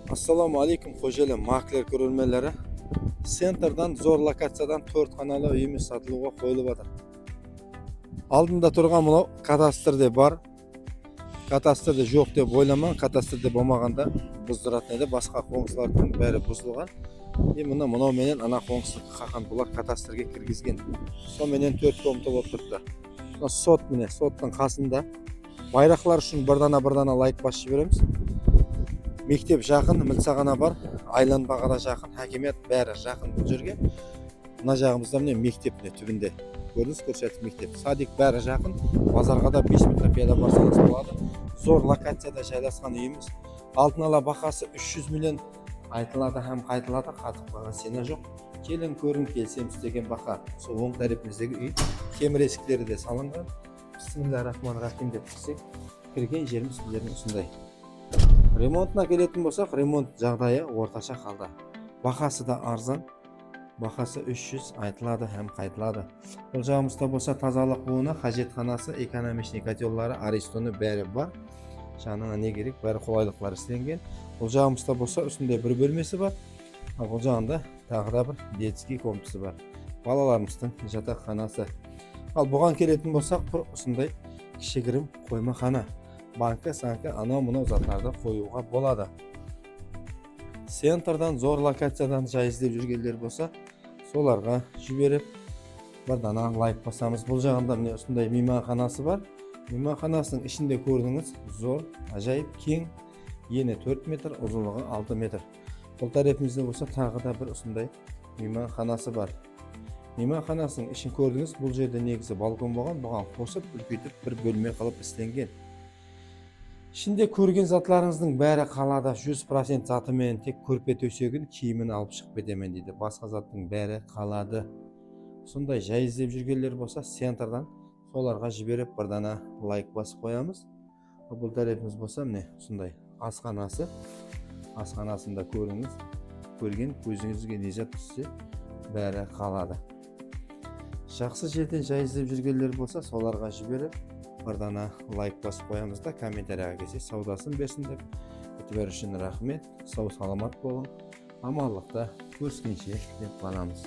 Assalomu alaykum xo'jalar, makler ko'rolmalari. Centerdan zo'r lokatsiyadan 4 xonali uyimiz sotuvga qo'yiladi. Oldinda turgan bu kadastrda bor. Kadastrda yo'q deb o'ylaman. Kadastrda bo'lmaganda buzdiratmaydi, boshqa qo'ng'islardan bari buzilgan. Mana menen ana qo'ng'islik haqan bular kadastrga kirgizgan. So menen 4 komta bo'lib turibdi. Sot mene, sotning qasında bayroqlar uchun birdana like bosib beramiz. Mектep жақын, мілсағана бар, айланбаға да жақын, хакимiyat бәрі жақын бұл жерге. Мына жағымызда міне мектеп түбінде. Көрдіңіз, көрсетіп мектеп. Садик бәрі жақын, базарға да 5 метр пияда барсаңыз болады. Зор локацияда жайласқан үйіміз. Алдын ала бағасы 300 миллион айтылады һәм қайтылады, қатып қалған сені жоқ. Келін көрін келсеміз деген бақа. Сол оң тарапымыздегі үй темір есіктері де салынған. Бисмиллахир-рахманир-рахим деп кірсек, кірген жеріміз сіздердің осындай. Ремонтына келетін болсақ, ремонт жағдайы орташа қалды. Бағасы да арзан. Бағасы 300 айтылады һәм қайтылады. Бұл жағымызда болса тазалық болуына қажетханасы, экономичный котеллары, арестоны бәрі бар. Жанына не керек, бәрі қолайлықлар істенген. Бұл жағымызда болса үстінде бір бөлмесі бар. Бұл жағында тағы да бір детский комнатасы бар. Балаларымыздың жатақханасы. Ал бұған келетін болсақ, бір осындай кішігірім қоймахана. Банка, санка, анау-мынау заттарды қоюға болады. Центрдан, зор локациядан жай іздеп жүргендер болса, соларға жіберіп, бірдана лайк басамыз. Бұл жағында міне осындай мейманханасы бар. Мейманханасының ішінде көрдіңіз, зор, ажайып, кең, ені 4 метр, ұзынлығы 6 метр. Бұл тарапымызда болса, тағы да бір осындай мейманханасы бар. Мейманханасының ішін көрдіңіз, бұл жерде негізі балкон болған, бұған қосып, үлкейтіп бір бөлме қылып істенген. Ішінде көрген затларыңыздың бәрі қалада 100% затымен тек көрпе төсегін киімін алып шығып кетемін дейді. Басқа заттың бәрі қалады. Сондай жай іздеп жүргендер болса, центрдан соларға жіберіп бірдана лайк басып қоямыз. Бұл тарапымыз болса, міне сондай асханасы. Асханасында көріңіз, көрген көзіңізге не зат түссе, бәрі қалады. Жақсы жерден жай іздеп жүргендер болса, соларға жіберіп бірдана лайк басып қоямыз да, комментарияға келсе саудасын берсін деп. Өтібер үшін рахмет, сау саламат болың, амандықта көріскенше деп қаламыз.